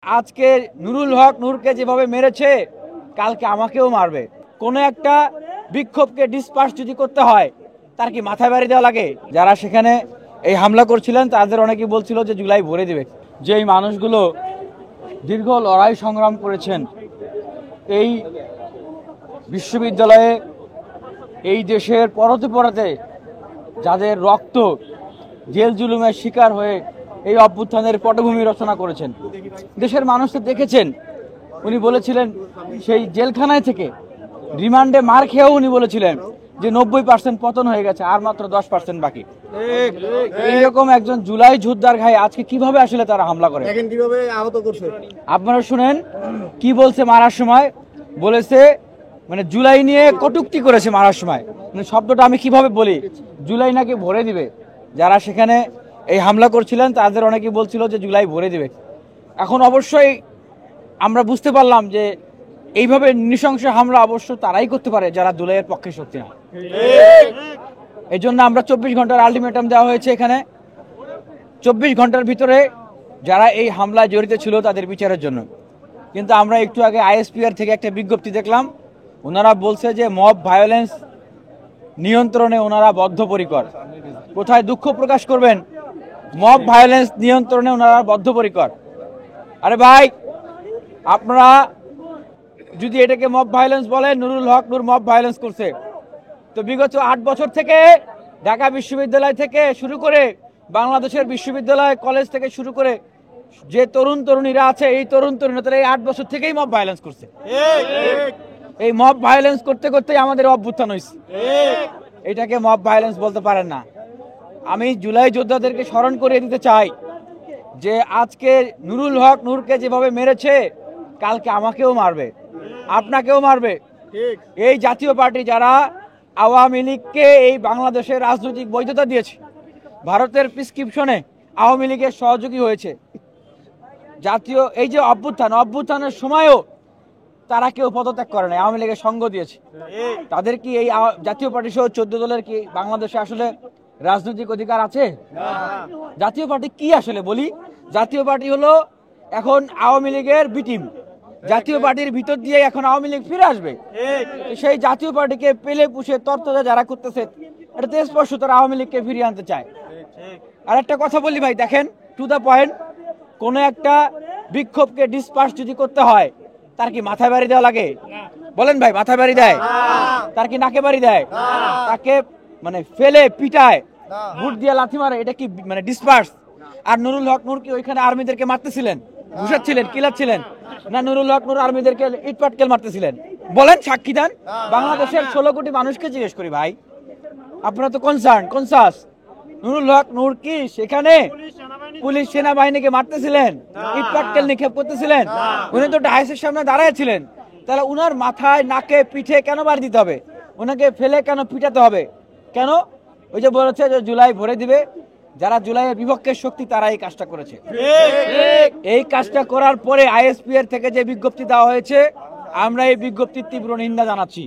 আজকে নুরুল হক নূরকে যেভাবে মেরেছে কালকে আমাকেও মারবে। কোনো একটা বিক্ষোভকে ডিসপার্স যদি করতে হয় তার কি মাথায় বাড়ি দেওয়া লাগে? যারা সেখানে এই হামলা করছিলেন তাদের অনেকেই বলছিল যে জুলাই ভরে দিবে। যে এই মানুষগুলো দীর্ঘ লড়াই সংগ্রাম করেছেন এই বিশ্ববিদ্যালয়ে, এই দেশের পরতে পরতে যাদের রক্ত জেল জুলুমের শিকার হয়ে এই অভ্যুত্থানের পটভূমি রচনা করেছেন, দেশের মানুষ তো দেখেছেন। উনি বলেছিলেন সেই জেলখানায় থেকে রিমান্ডে মার খেয়েও উনি বলেছিলেন যে 90% পতন হয়ে গেছে, আর মাত্র 10% বাকি। এইরকম একজন জুলাই যোদ্ধার গায়ে আজকে কিভাবে আসলে তারা হামলা করে, কিভাবে আহত করছে আপনারা শুনেন। কি বলছে মারার সময়? বলেছে মানে জুলাই নিয়ে কটূক্তি করেছে মারার সময়। মানে শব্দটা আমি কিভাবে বলি, জুলাই নাকি ভরে দিবে। যারা সেখানে এই হামলা করছিলেন তাদের অনেকেই বলছিল যে জুলাই ভরে দিবে। এখন অবশ্যই আমরা বুঝতে পারলাম যে এইভাবে নৃশংস হামলা অবশ্য তারাই করতে পারে যারা জুলাইয়ের পক্ষে শক্তি না। এই জন্য আমরা 24 ঘন্টার আলটিমেটাম দেওয়া হয়েছে। এখানে 24 ঘন্টার ভিতরে যারা এই হামলায় জড়িত ছিল তাদের বিচারের জন্য। কিন্তু আমরা একটু আগে আইএসপিআর থেকে একটা বিজ্ঞপ্তি দেখলাম, ওনারা বলছে যে মব ভায়োলেন্স নিয়ন্ত্রণে ওনারা বদ্ধপরিকর। কোথায় দুঃখ প্রকাশ করবেন? মব ভায়োলেন্স নিয়ন্ত্রণে ওনারা বদ্ধপরিকর। আরে ভাই, আপনারা যদি এটাকে মব ভায়োলেন্স বলেন, নুরুল হক নূর মব ভায়োলেন্স করছে, তো বিগত 8 বছর থেকে ঢাকা বিশ্ববিদ্যালয় থেকে শুরু করে বাংলাদেশের বিশ্ববিদ্যালয় কলেজ থেকে শুরু করে যে তরুণ তরুণীরা আছে, এই তরুণ তরুণীরা এই 8 বছর থেকেই মব ভায়োলেন্স করছে। এই মব ভায়োলেন্স করতে করতেই আমাদের অভ্যুত্থান হয়েছে। এটাকে মব ভায়োলেন্স বলতে পারেন না। আমি জুলাই যোদ্ধাদেরকে স্মরণ করিয়ে দিতে চাই যে আজকে নুরুল হক নূরকে যেভাবে মেরেছে কালকে আমাকেও মারবে, আপনাকেও মারবে। এই জাতীয় পার্টি যারা আওয়ামী লীগকে এই বাংলাদেশের রাজনৈতিক বৈধতা দিয়েছে, ভারতের প্রেসক্রিপশনে আওয়ামী লীগের সহযোগী হয়েছে, জাতীয় এই যে অভ্যুত্থানের সময়ও তারা কেউ পদত্যাগ করে নাই, আওয়ামী লীগের সঙ্গ দিয়েছে। তাদের কি এই জাতীয় পার্টি সহ 14 দলের কি বাংলাদেশে আসলে রাজনৈতিক অধিকার আছে? জাতীয় পার্টি কি আসলে বলি? জাতীয় পার্টি হলো এখন আওয়ামী লীগের বি টিম। জাতীয় পার্টির ভিতর দিয়ে এখন আওয়ামী লীগ ফিরে আসবে। সেই জাতীয় পার্টিকে পেলে পুষে তরতাজা যারা করতেছে, এটা তো স্পষ্ট তারা আওয়ামী লীগকে ফিরিয়ে আনতে চায়। আর একটা কথা বলি ভাই, দেখেন, টু দ্য পয়েন্ট, কোন একটা বিক্ষোভকে ডিসপার্স যদি করতে হয় তার কি মাথায় বাড়ি দেওয়া লাগে? বলেন ভাই, মাথায় বাড়ি দেয়? তার কি নাকে বাড়ি দেয়? তাকে মানে ফেলে পিটায়, বুট দিয়ে লাথি মারে, এটা কি মানে ডিসপার্স? আর নুরুল হক নূর কি ওইখানে আর্মিদেরকে মারতেছিলেন, ঘুষাচ্ছিলেন, কিলাচ্ছিলেন? না, নুরুল হক নূর আর্মিদেরকে ইট পাটকেল মারতেছিলেন? বলেন, সাক্ষী দেন। বাংলাদেশের 16 কোটি মানুষকে জিজ্ঞেস করি ভাই, আপনারা তো কনসাস। নুরুল হক নূর কি সেখানে পুলিশ সেনাবাহিনীকে মারতেছিলেন, ইট পাটকেল নিক্ষেপ করতেছিলেন? উনি তো ডাইসের সামনে দাঁড়ায়, তাহলে উনার মাথায়, নাকে, পিঠে কেন বাড়ি দিতে হবে? ওনাকে ফেলে কেন পিটাতে হবে? কেন? ওই যে বলেছে যে জুলাই ভরে দিবে। যারা জুলাইয়ের বিপক্ষের শক্তি তারা এই কাজটা করেছে। এই কাজটা করার পরে আইএসপিআর থেকে যে বিজ্ঞপ্তি দেওয়া হয়েছে, আমরা এই বিজ্ঞপ্তির তীব্র নিন্দা জানাচ্ছি।